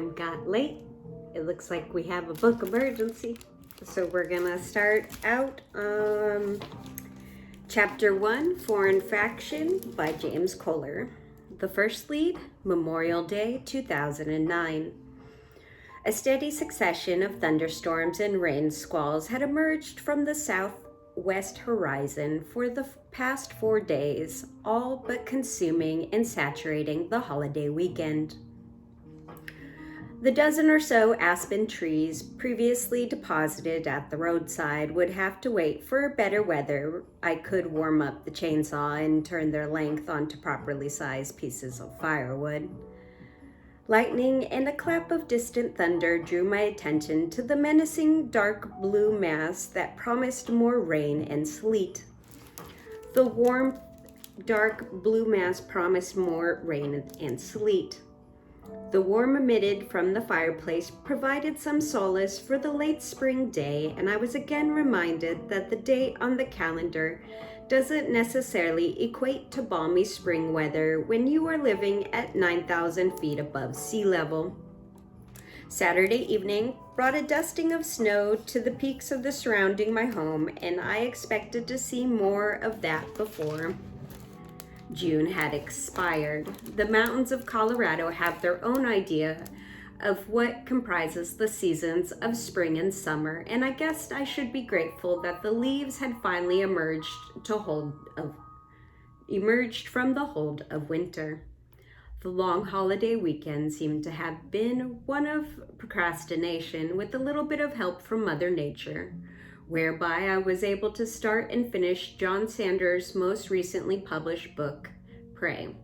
time got late. It looks like we have a book emergency. So we're gonna start out Chapter 1, Foreign Faction by James Kolar. The first lead, Memorial Day 2009. A steady succession of thunderstorms and rain squalls had emerged from the southwest horizon for the past 4 days, all but consuming and saturating the holiday weekend. The dozen or so aspen trees previously deposited at the roadside would have to wait for better weather. I could warm up the chainsaw and turn their length onto properly sized pieces of firewood. Lightning and a clap of distant thunder drew my attention to the menacing dark blue mass that promised more rain and sleet. The warm, dark blue mass promised more rain and sleet. The warmth emitted from the fireplace provided some solace for the late spring day, and I was again reminded that the date on the calendar doesn't necessarily equate to balmy spring weather when you are living at 9,000 feet above sea level. Saturday evening brought a dusting of snow to the peaks of the surrounding my home, and I expected to see more of that before June had expired. The mountains of Colorado have their own idea of what comprises the seasons of spring and summer, and I guessed I should be grateful that the leaves had finally emerged from the hold of winter. The long holiday weekend seemed to have been one of procrastination with a little bit of help from Mother Nature, whereby I was able to start and finish John Sanders' most recently published book, Pray.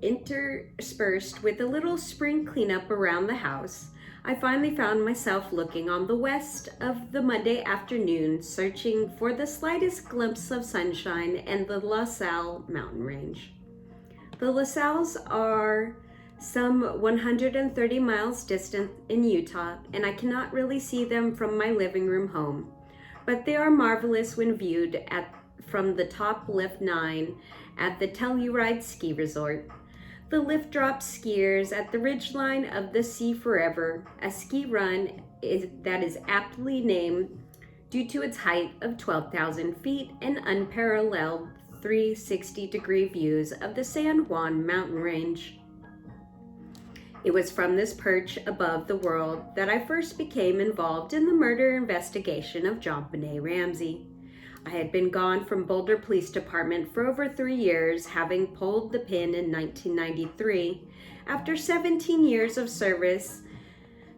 Interspersed with a little spring cleanup around the house, I finally found myself looking on the west of the Monday afternoon, searching for the slightest glimpse of sunshine and the La Salle mountain range. The La Salles are some 130 miles distant in Utah, and I cannot really see them from my living room home, but they are marvelous when viewed from the top Lift 9 at the Telluride Ski Resort. The lift drops skiers at the ridgeline of the Sea Forever, a ski run that is aptly named due to its height of 12,000 feet and unparalleled 360-degree views of the San Juan mountain range. It was from this perch above the world that I first became involved in the murder investigation of JonBenet Ramsey. I had been gone from Boulder Police Department for over 3 years, having pulled the pin in 1993, after 17 years of service,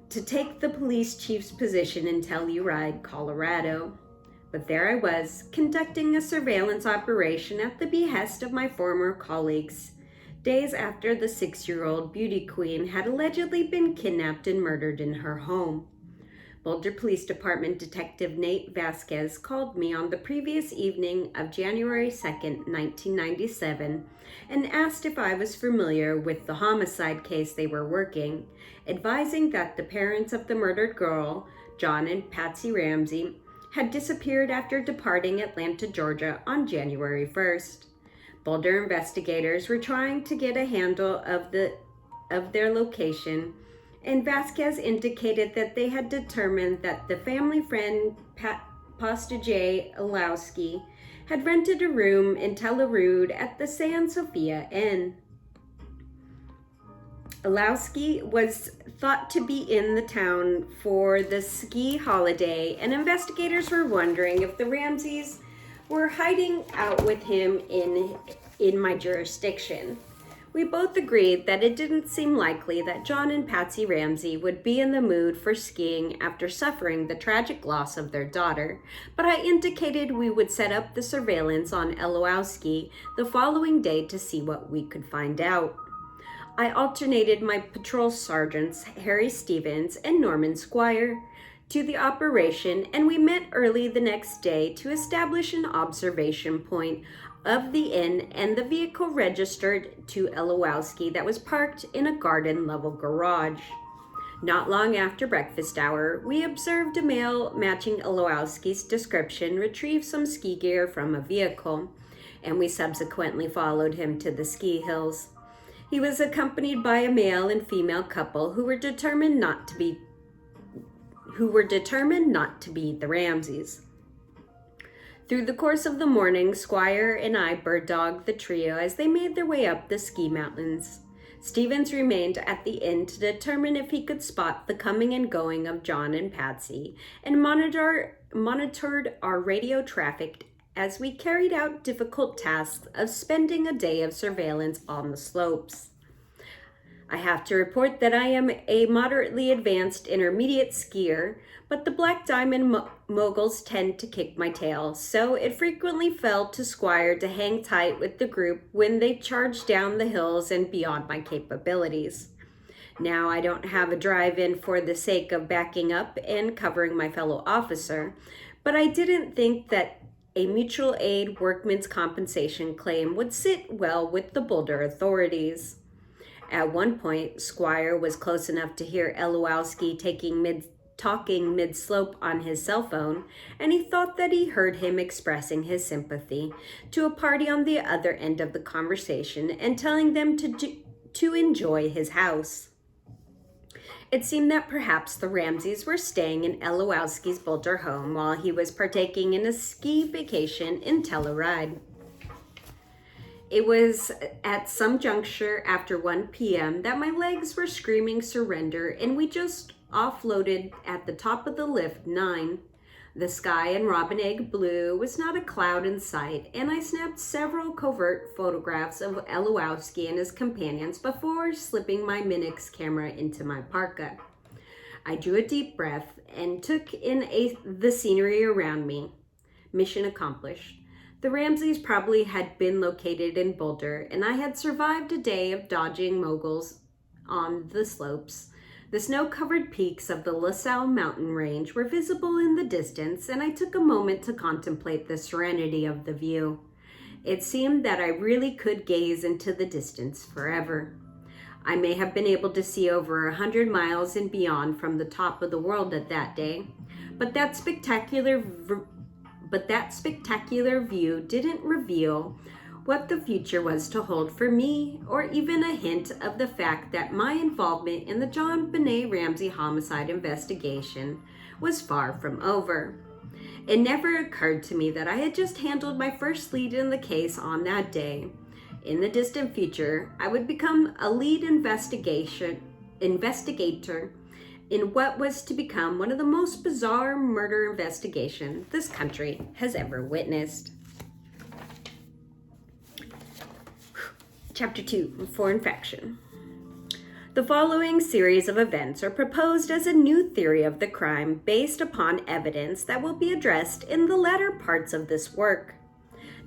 to take the police chief's position in Telluride, Colorado. But there I was, conducting a surveillance operation at the behest of my former colleagues, days after the 6-year-old beauty queen had allegedly been kidnapped and murdered in her home. Boulder Police Department Detective Nate Vasquez called me on the previous evening of January 2nd, 1997, and asked if I was familiar with the homicide case they were working, advising that the parents of the murdered girl, John and Patsy Ramsey, had disappeared after departing Atlanta, Georgia on January 1st. Boulder investigators were trying to get a handle of their location, and Vasquez indicated that they had determined that the family friend Pasta J. Olowski had rented a room in Telluride at the San Sofia Inn. Olowski was thought to be in the town for the ski holiday, and investigators were wondering if the Ramseys were hiding out with him in my jurisdiction. We both agreed that it didn't seem likely that John and Patsy Ramsey would be in the mood for skiing after suffering the tragic loss of their daughter, but I indicated we would set up the surveillance on Olowski the following day to see what we could find out. I alternated my patrol sergeants, Harry Stevens and Norman Squire, to the operation, and we met early the next day to establish an observation point of the inn and the vehicle registered to Olowski that was parked in a garden-level garage. Not long after breakfast hour, we observed a male matching Olowski's description retrieve some ski gear from a vehicle, and we subsequently followed him to the ski hills. He was accompanied by a male and female couple who were determined not to be the Ramseys. Through the course of the morning, Squire and I bird-dogged the trio as they made their way up the ski mountains. Stevens remained at the inn to determine if he could spot the coming and going of John and Patsy, and monitored our radio traffic as we carried out difficult tasks of spending a day of surveillance on the slopes. I have to report that I am a moderately advanced intermediate skier, but the Black Diamond moguls tend to kick my tail, so it frequently fell to Squire to hang tight with the group when they charged down the hills and beyond my capabilities. Now I don't have a drive-in for the sake of backing up and covering my fellow officer, but I didn't think that a mutual aid workman's compensation claim would sit well with the Boulder authorities. At one point, Squire was close enough to hear Elowowski talking mid-slope on his cell phone, and he thought that he heard him expressing his sympathy to a party on the other end of the conversation and telling them to enjoy his house. It seemed that perhaps the Ramseys were staying in Elowowski's Boulder home while he was partaking in a ski vacation in Telluride. It was at some juncture after 1 p.m. that my legs were screaming surrender, and we just offloaded at the top of the lift 9. The sky in robin egg blue was not a cloud in sight, and I snapped several covert photographs of Elowowski and his companions before slipping my Minix camera into my parka. I drew a deep breath and took in the scenery around me. Mission accomplished. The Ramseys probably had been located in Boulder, and I had survived a day of dodging moguls on the slopes. The snow-covered peaks of the LaSalle mountain range were visible in the distance, and I took a moment to contemplate the serenity of the view. It seemed that I really could gaze into the distance forever. I may have been able to see over 100 miles and beyond from the top of the world at that day, but that spectacular view didn't reveal what the future was to hold for me, or even a hint of the fact that my involvement in the John Benet Ramsey homicide investigation was far from over. It never occurred to me that I had just handled my first lead in the case on that day. In the distant future, I would become a lead investigator in what was to become one of the most bizarre murder investigations this country has ever witnessed. Chapter 2, Foreign Faction. The following series of events are proposed as a new theory of the crime based upon evidence that will be addressed in the latter parts of this work.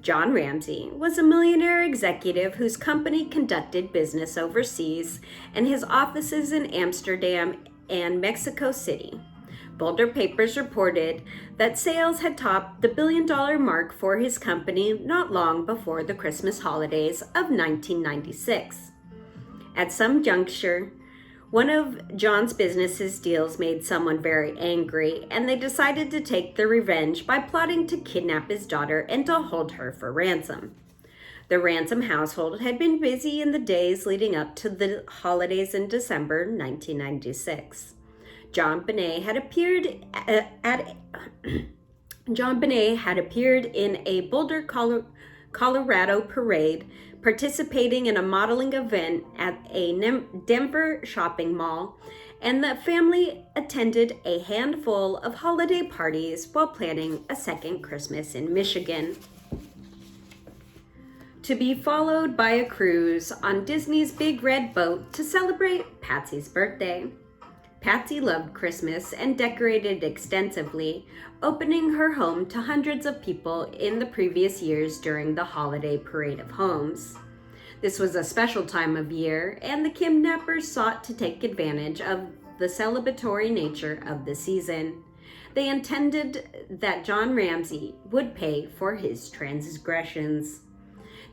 John Ramsey was a millionaire executive whose company conducted business overseas and his offices in Amsterdam and Mexico City. Boulder papers reported that sales had topped the billion-dollar mark for his company not long before the Christmas holidays of 1996. At some juncture, one of John's business's deals made someone very angry, and they decided to take their revenge by plotting to kidnap his daughter and to hold her for ransom. The Ransom household had been busy in the days leading up to the holidays in December 1996. John Benet had appeared in a Boulder, Colorado parade, participating in a modeling event at a Denver shopping mall, and the family attended a handful of holiday parties while planning a second Christmas in Michigan, to be followed by a cruise on Disney's Big Red Boat to celebrate Patsy's birthday. Patsy loved Christmas and decorated extensively, opening her home to hundreds of people in the previous years during the holiday parade of homes. This was a special time of year, and the kidnappers sought to take advantage of the celebratory nature of the season. They intended that John Ramsey would pay for his transgressions.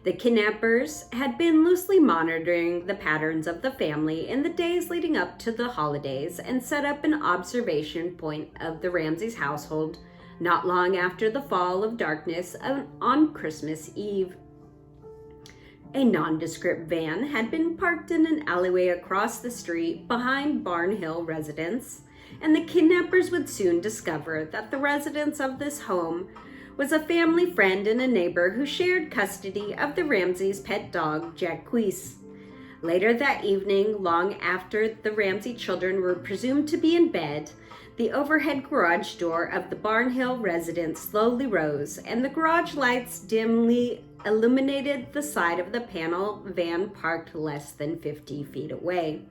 The kidnappers had been loosely monitoring the patterns of the family in the days leading up to the holidays and set up an observation point of the Ramsey's household not long after the fall of darkness on Christmas Eve. A nondescript van had been parked in an alleyway across the street behind Barnhill residence, and the kidnappers would soon discover that the residents of this home was a family friend and a neighbor who shared custody of the Ramseys' pet dog, Jacquees. Later that evening, long after the Ramsey children were presumed to be in bed, the overhead garage door of the Barnhill residence slowly rose, and the garage lights dimly illuminated the side of the panel van parked less than 50 feet away.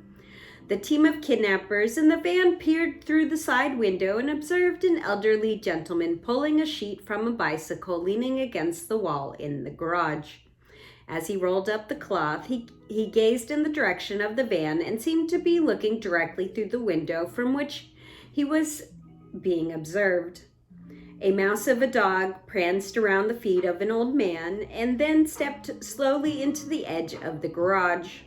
The team of kidnappers in the van peered through the side window and observed an elderly gentleman pulling a sheet from a bicycle leaning against the wall in the garage. As he rolled up the cloth, he gazed in the direction of the van and seemed to be looking directly through the window from which he was being observed. A mouse of a dog pranced around the feet of an old man and then stepped slowly into the edge of the garage.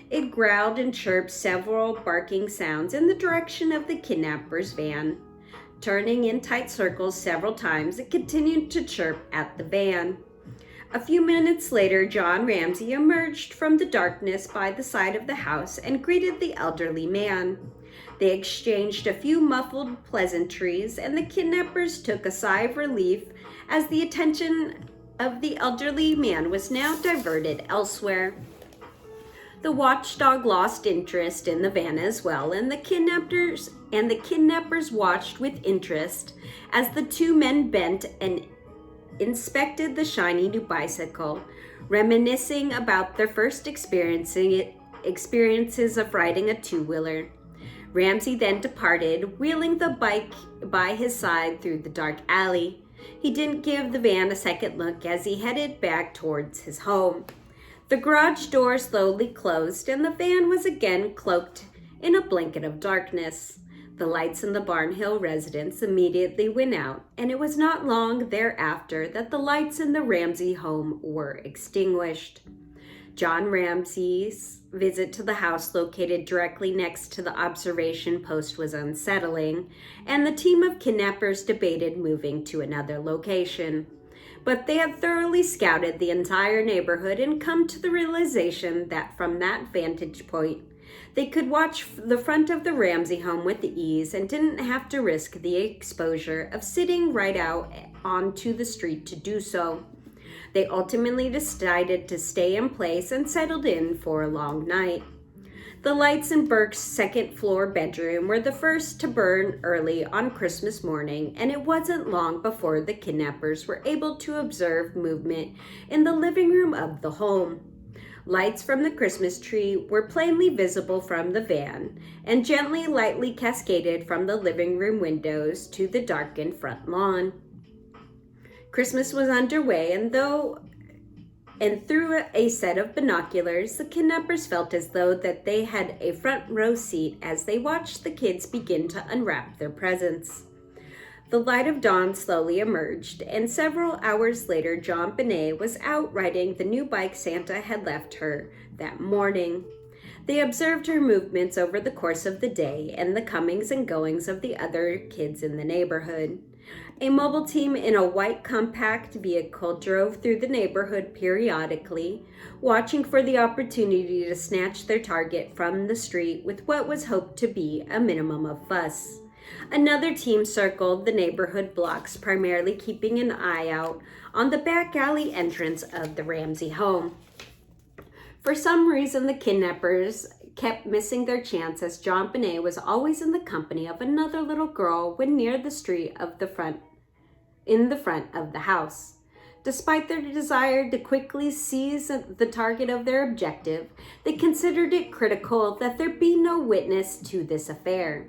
It growled and chirped several barking sounds in the direction of the kidnappers' van. Turning in tight circles several times, it continued to chirp at the van. A few minutes later, John Ramsey emerged from the darkness by the side of the house and greeted the elderly man. They exchanged a few muffled pleasantries, and the kidnappers took a sigh of relief as the attention of the elderly man was now diverted elsewhere. The watchdog lost interest in the van as well, and the kidnappers watched with interest as the two men bent and inspected the shiny new bicycle, reminiscing about their first experiences of riding a two-wheeler. Ramsey then departed, wheeling the bike by his side through the dark alley. He didn't give the van a second look as he headed back towards his home. The garage door slowly closed, and the van was again cloaked in a blanket of darkness. The lights in the Barnhill residence immediately went out, and it was not long thereafter that the lights in the Ramsey home were extinguished. John Ramsey's visit to the house located directly next to the observation post was unsettling, and the team of kidnappers debated moving to another location. But they had thoroughly scouted the entire neighborhood and come to the realization that from that vantage point, they could watch the front of the Ramsey home with ease and didn't have to risk the exposure of sitting right out onto the street to do so. They ultimately decided to stay in place and settled in for a long night. The lights in Burke's second-floor bedroom were the first to burn early on Christmas morning, and it wasn't long before the kidnappers were able to observe movement in the living room of the home. Lights from the Christmas tree were plainly visible from the van and gently, lightly cascaded from the living room windows to the darkened front lawn. Christmas was underway, and through a set of binoculars, the kidnappers felt as though that they had a front row seat as they watched the kids begin to unwrap their presents. The light of dawn slowly emerged, and several hours later, John Benet was out riding the new bike Santa had left her that morning. They observed her movements over the course of the day and the comings and goings of the other kids in the neighborhood. A mobile team in a white compact vehicle drove through the neighborhood periodically, watching for the opportunity to snatch their target from the street with what was hoped to be a minimum of fuss. Another team circled the neighborhood blocks, primarily keeping an eye out on the back alley entrance of the Ramsey home. For some reason, the kidnappers kept missing their chance, as John Benet was always in the company of another little girl when near the street in the front of the house. Despite their desire to quickly seize the target of their objective, they considered it critical that there be no witness to this affair.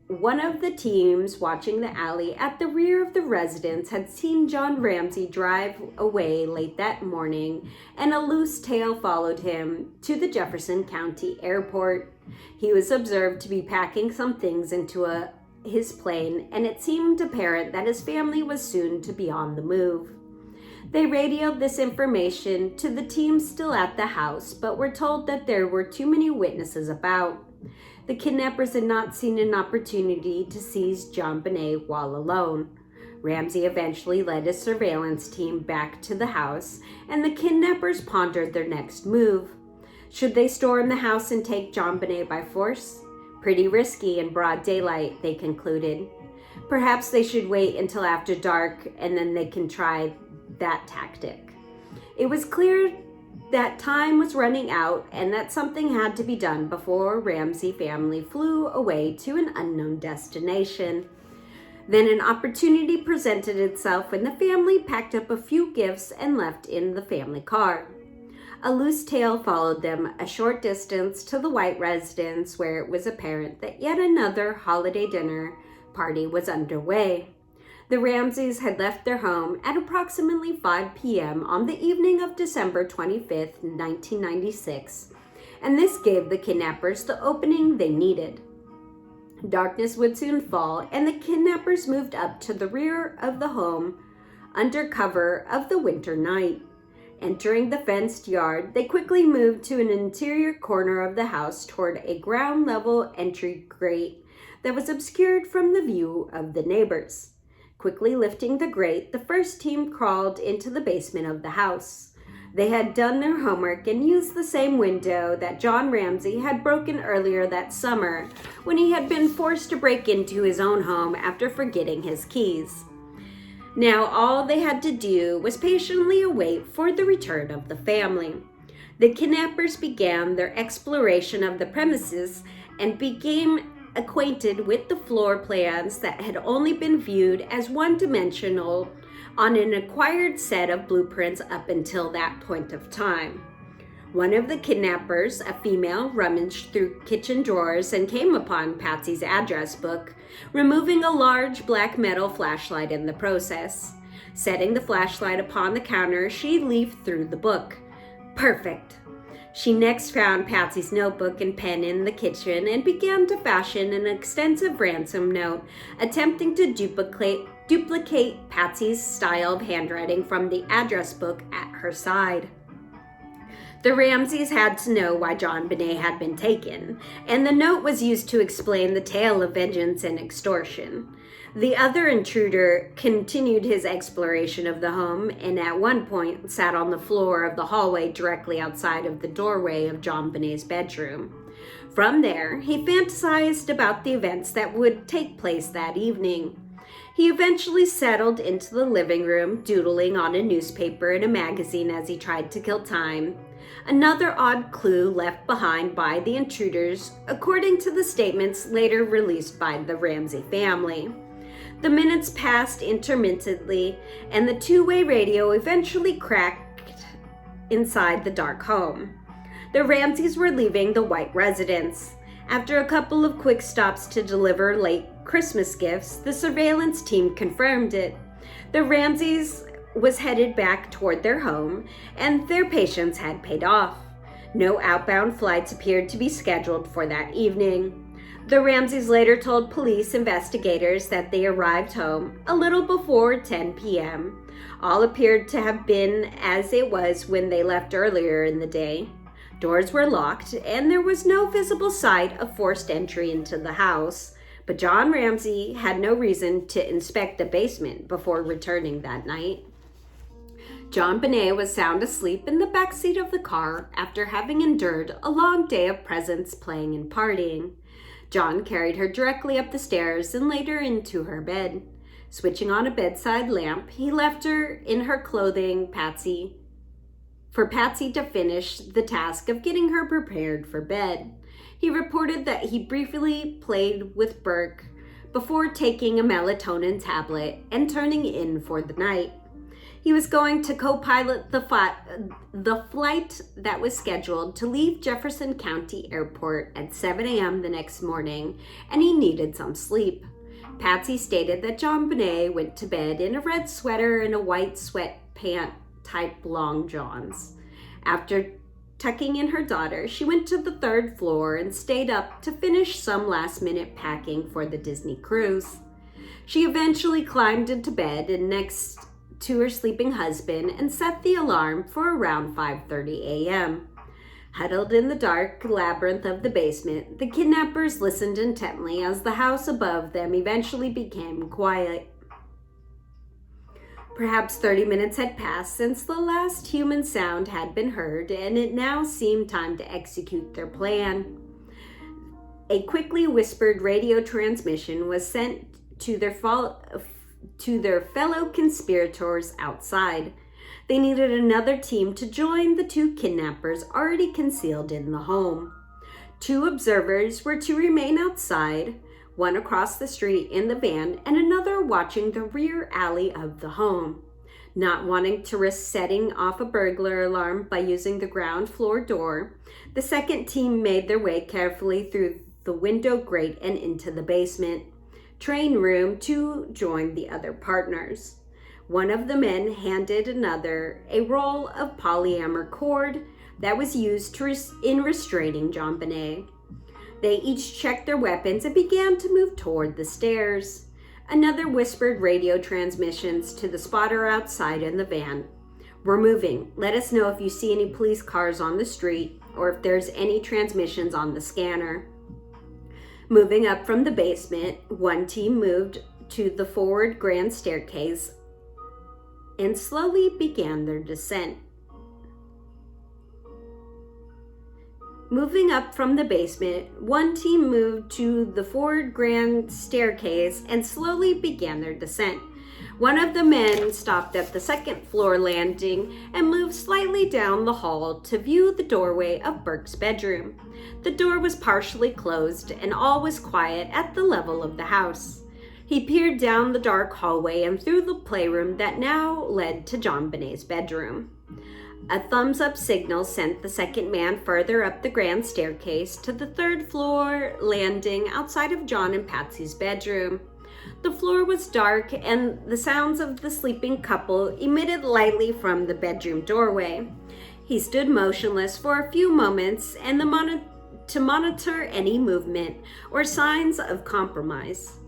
One of the teams watching the alley at the rear of the residence had seen John Ramsey drive away late that morning, and a loose tail followed him to the Jefferson County Airport. He was observed to be packing some things into his plane, and it seemed apparent that his family was soon to be on the move. They radioed this information to the team still at the house, but were told that there were too many witnesses about. The kidnappers had not seen an opportunity to seize John Benet while alone. Ramsey eventually led his surveillance team back to the house, and the kidnappers pondered their next move. Should they storm the house and take JonBenet by force? Pretty risky in broad daylight, they concluded. Perhaps they should wait until after dark and then they can try that tactic. It was clear that time was running out and that something had to be done before Ramsey family flew away to an unknown destination. Then an opportunity presented itself when the family packed up a few gifts and left in the family car. A loose tail followed them a short distance to the White residence, where it was apparent that yet another holiday dinner party was underway. The Ramseys had left their home at approximately 5 p.m. on the evening of December 25th, 1996, and this gave the kidnappers the opening they needed. Darkness would soon fall, and the kidnappers moved up to the rear of the home under cover of the winter night. Entering the fenced yard, they quickly moved to an interior corner of the house toward a ground-level entry grate that was obscured from the view of the neighbors. Quickly lifting the grate, the first team crawled into the basement of the house. They had done their homework and used the same window that John Ramsey had broken earlier that summer when he had been forced to break into his own home after forgetting his keys. Now all they had to do was patiently await for the return of the family. The kidnappers began their exploration of the premises and became acquainted with the floor plans that had only been viewed as one-dimensional on an acquired set of blueprints up until that point of time. One of the kidnappers, a female, rummaged through kitchen drawers and came upon Patsy's address book, removing a large black metal flashlight in the process. Setting the flashlight upon the counter, she leafed through the book. Perfect. She next found Patsy's notebook and pen in the kitchen and began to fashion an extensive ransom note, attempting to duplicate Patsy's style of handwriting from the address book at her side. The Ramseys had to know why JonBenet had been taken, and the note was used to explain the tale of vengeance and extortion. The other intruder continued his exploration of the home and at one point sat on the floor of the hallway directly outside of the doorway of JonBenet's bedroom. From there, he fantasized about the events that would take place that evening. He eventually settled into the living room, doodling on a newspaper and a magazine as he tried to kill time. Another odd clue left behind by the intruders, according to the statements later released by the Ramsey family. The minutes passed intermittently, and the two-way radio eventually cracked inside the dark home. The Ramseys were leaving the White residence. After a couple of quick stops to deliver late Christmas gifts, the surveillance team confirmed it. The Ramseys was headed back toward their home, and their patience had paid off. No outbound flights appeared to be scheduled for that evening. The Ramseys later told police investigators that they arrived home a little before 10 p.m. All appeared to have been as it was when they left earlier in the day. Doors were locked, and there was no visible sight of forced entry into the house, but John Ramsey had no reason to inspect the basement before returning that night. JonBenet was sound asleep in the back seat of the car after having endured a long day of presents, playing, and partying. John carried her directly up the stairs and laid her into her bed. Switching on a bedside lamp, he left her in her clothing for Patsy to finish the task of getting her prepared for bed. He reported that he briefly played with Burke before taking a melatonin tablet and turning in for the night. He was going to co-pilot the flight that was scheduled to leave Jefferson County Airport at 7 a.m. the next morning, and he needed some sleep. Patsy stated that JonBenet went to bed in a red sweater and a white sweatpant-type long johns. After tucking in her daughter, she went to the third floor and stayed up to finish some last-minute packing for the Disney cruise. She eventually climbed into bed and next to her sleeping husband and set the alarm for around 5:30 a.m. Huddled in the dark labyrinth of the basement, the kidnappers listened intently as the house above them eventually became quiet. Perhaps 30 minutes had passed since the last human sound had been heard, and it now seemed time to execute their plan. A quickly whispered radio transmission was sent to their fellow conspirators outside. They needed another team to join the two kidnappers already concealed in the home. 2 observers were to remain outside, one across the street in the van and another watching the rear alley of the home. Not wanting to risk setting off a burglar alarm by using the ground floor door, the second team made their way carefully through the window grate and into the basement train room to join the other partners. One of the men handed another a roll of polyamor cord that was used in restraining JonBenet. They each checked their weapons and began to move toward the stairs. Another whispered radio transmissions to the spotter outside in the van. "We're moving. Let us know if you see any police cars on the street or if there's any transmissions on the scanner." Moving up from the basement, one team moved to the forward grand staircase and slowly began their descent. Moving up from the basement, one team moved to the forward grand staircase and slowly began their descent. One of the men stopped at the second floor landing and moved slightly down the hall to view the doorway of Burke's bedroom. The door was partially closed and all was quiet at the level of the house. He peered down the dark hallway and through the playroom that now led to JonBenet's bedroom. A thumbs-up signal sent the second man further up the grand staircase to the third floor landing outside of John and Patsy's bedroom. The floor was dark and the sounds of the sleeping couple emitted lightly from the bedroom doorway. He stood motionless for a few moments and to monitor any movement or signs of compromise.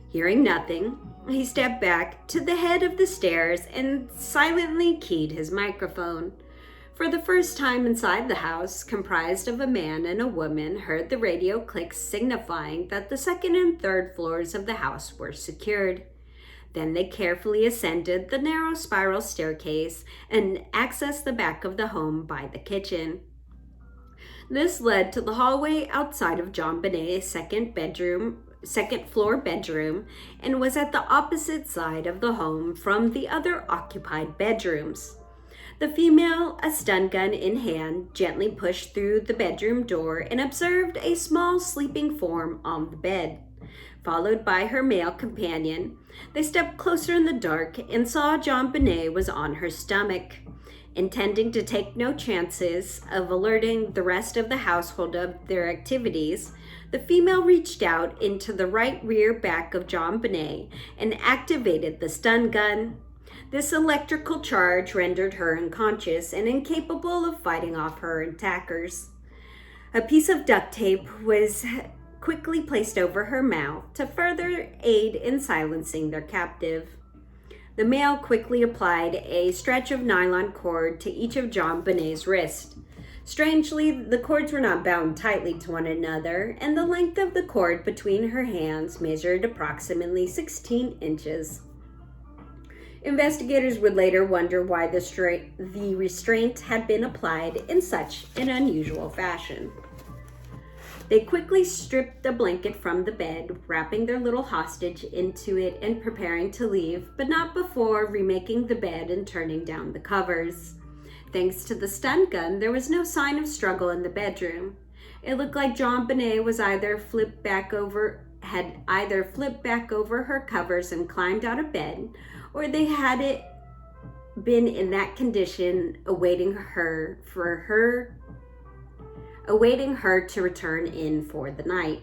Hearing nothing, he stepped back to the head of the stairs and silently keyed his microphone. For the first time inside the house, comprised of a man and a woman, heard the radio click signifying that the second and third floors of the house were secured. Then they carefully ascended the narrow spiral staircase and accessed the back of the home by the kitchen. This led to the hallway outside of JonBenet's second floor bedroom and was at the opposite side of the home from the other occupied bedrooms. The female, a stun gun in hand, gently pushed through the bedroom door and observed a small sleeping form on the bed. Followed by her male companion, they stepped closer in the dark and saw JonBenet was on her stomach. Intending to take no chances of alerting the rest of the household of their activities, the female reached out into the right rear back of JonBenet and activated the stun gun. This electrical charge rendered her unconscious and incapable of fighting off her attackers. A piece of duct tape was quickly placed over her mouth to further aid in silencing their captive. The male quickly applied a stretch of nylon cord to each of JonBenet's wrists. Strangely, the cords were not bound tightly to one another, and the length of the cord between her hands measured approximately 16 inches. Investigators would later wonder why the restraint had been applied in such an unusual fashion. They quickly stripped the blanket from the bed, wrapping their little hostage into it and preparing to leave, but not before remaking the bed and turning down the covers. Thanks to the stun gun, there was no sign of struggle in the bedroom. It looked like JonBenet was either flipped back over her covers and climbed out of bed, or they had it been in that condition awaiting her to return in for the night.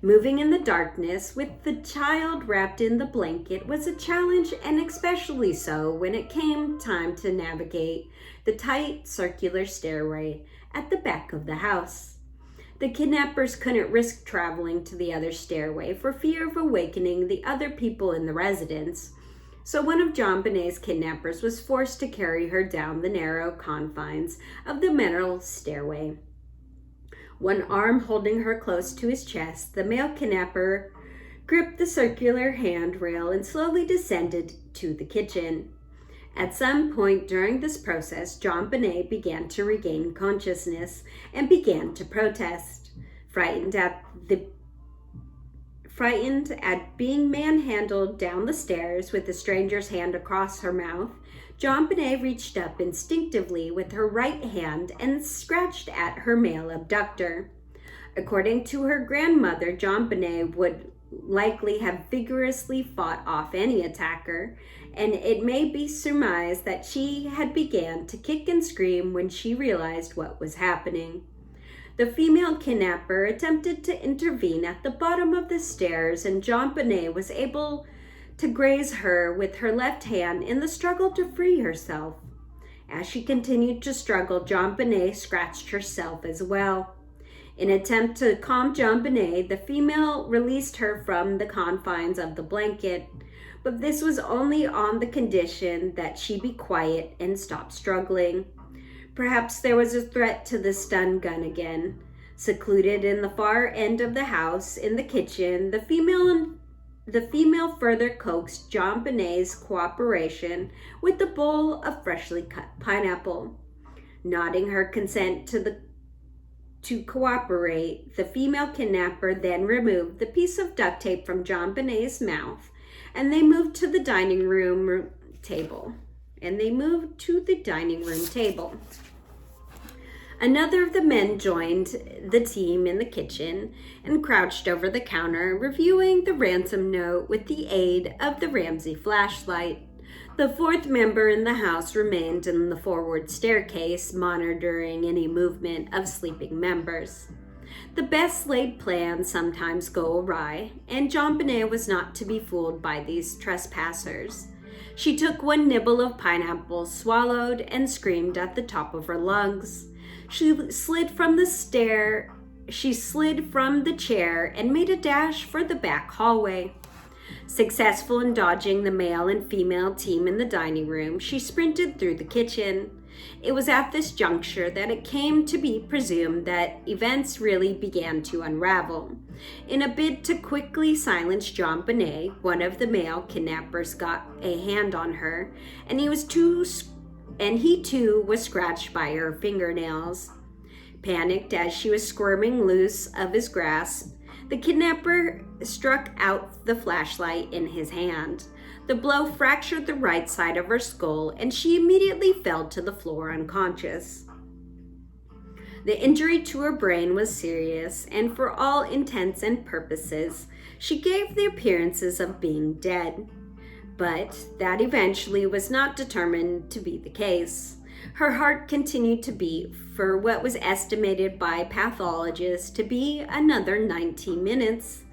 Moving in the darkness with the child wrapped in the blanket was a challenge, and especially so when it came time to navigate the tight circular stairway at the back of the house. The kidnappers couldn't risk traveling to the other stairway for fear of awakening the other people in the residence, so one of JonBenet's kidnappers was forced to carry her down the narrow confines of the metal stairway. One arm holding her close to his chest, the male kidnapper gripped the circular handrail and slowly descended to the kitchen. At some point during this process, John Bonet began to regain consciousness and began to protest. Frightened at being manhandled down the stairs with a stranger's hand across her mouth, John Bonet reached up instinctively with her right hand and scratched at her male abductor. According to her grandmother, John Bonet would likely have vigorously fought off any attacker, and it may be surmised that she had began to kick and scream when she realized what was happening. The female kidnapper attempted to intervene at the bottom of the stairs, and John Bonet was able to graze her with her left hand in the struggle to free herself. As she continued to struggle, John Bonet scratched herself as well. In an attempt to calm John Bonet, the female released her from the confines of the blanket, but this was only on the condition that she be quiet and stop struggling. Perhaps there was a threat to the stun gun again. Secluded in the far end of the house, in the kitchen, the female further coaxed John Bonet's cooperation with the bowl of freshly cut pineapple. Nodding her consent to cooperate, the female kidnapper then removed the piece of duct tape from John Bonet's mouth, and they moved to the dining room table. Another of the men joined the team in the kitchen and crouched over the counter, reviewing the ransom note with the aid of the Ramsey flashlight. The fourth member in the house remained in the forward staircase, monitoring any movement of sleeping members. The best laid plans sometimes go awry, and John Bonet was not to be fooled by these trespassers. She took one nibble of pineapple, swallowed, and screamed at the top of her lungs. She slid from the chair and made a dash for the back hallway. Successful in dodging the male and female team in the dining room, she sprinted through the kitchen. It was at this juncture that it came to be presumed that events really began to unravel. In a bid to quickly silence John Bonet, one of the male kidnappers got a hand on her, and he too was scratched by her fingernails. Panicked as she was squirming loose of his grasp, the kidnapper struck out the flashlight in his hand. The blow fractured the right side of her skull, and she immediately fell to the floor unconscious. The injury to her brain was serious, and for all intents and purposes, she gave the appearances of being dead. But that eventually was not determined to be the case. Her heart continued to beat for what was estimated by pathologists to be another 19 minutes,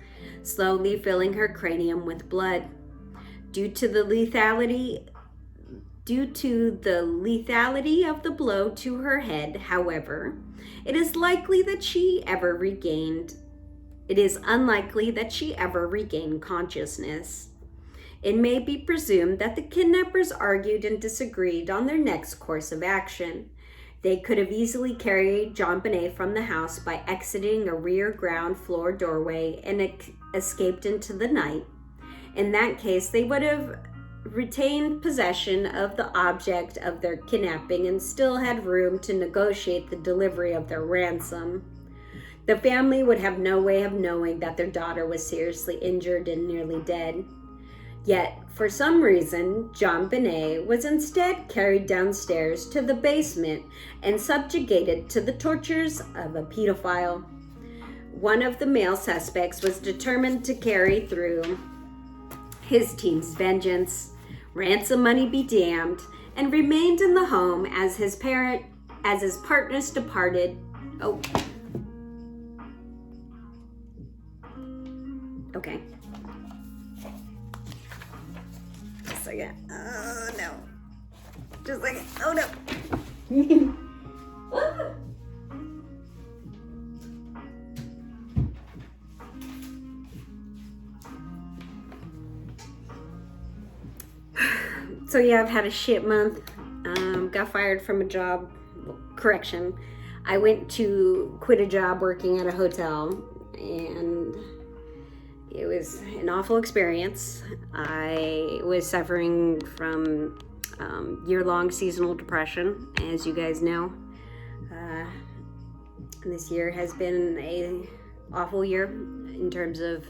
slowly filling her cranium with blood. Due to the lethality of the blow to her head, however, it is unlikely that she ever regained consciousness. It may be presumed that the kidnappers argued and disagreed on their next course of action. They could have easily carried John Bonet from the house by exiting a rear ground floor doorway and escaped into the night. In that case, they would have retained possession of the object of their kidnapping and still had room to negotiate the delivery of their ransom. The family would have no way of knowing that their daughter was seriously injured and nearly dead. Yet, for some reason, John Bonet was instead carried downstairs to the basement and subjugated to the tortures of a pedophile. One of the male suspects was determined to carry through his team's vengeance, ransom money be damned, and remained in the home as his partners departed. Oh. Okay. Just a second. Oh no. Just a second. Oh no. So yeah, I've had a shit month. Got fired from a job. Correction. I went to quit a job working at a hotel, and it was an awful experience. I was suffering from year-long seasonal depression, as you guys know. And this year has been a awful year in terms of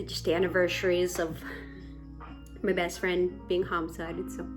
just anniversaries of my best friend being homicided. So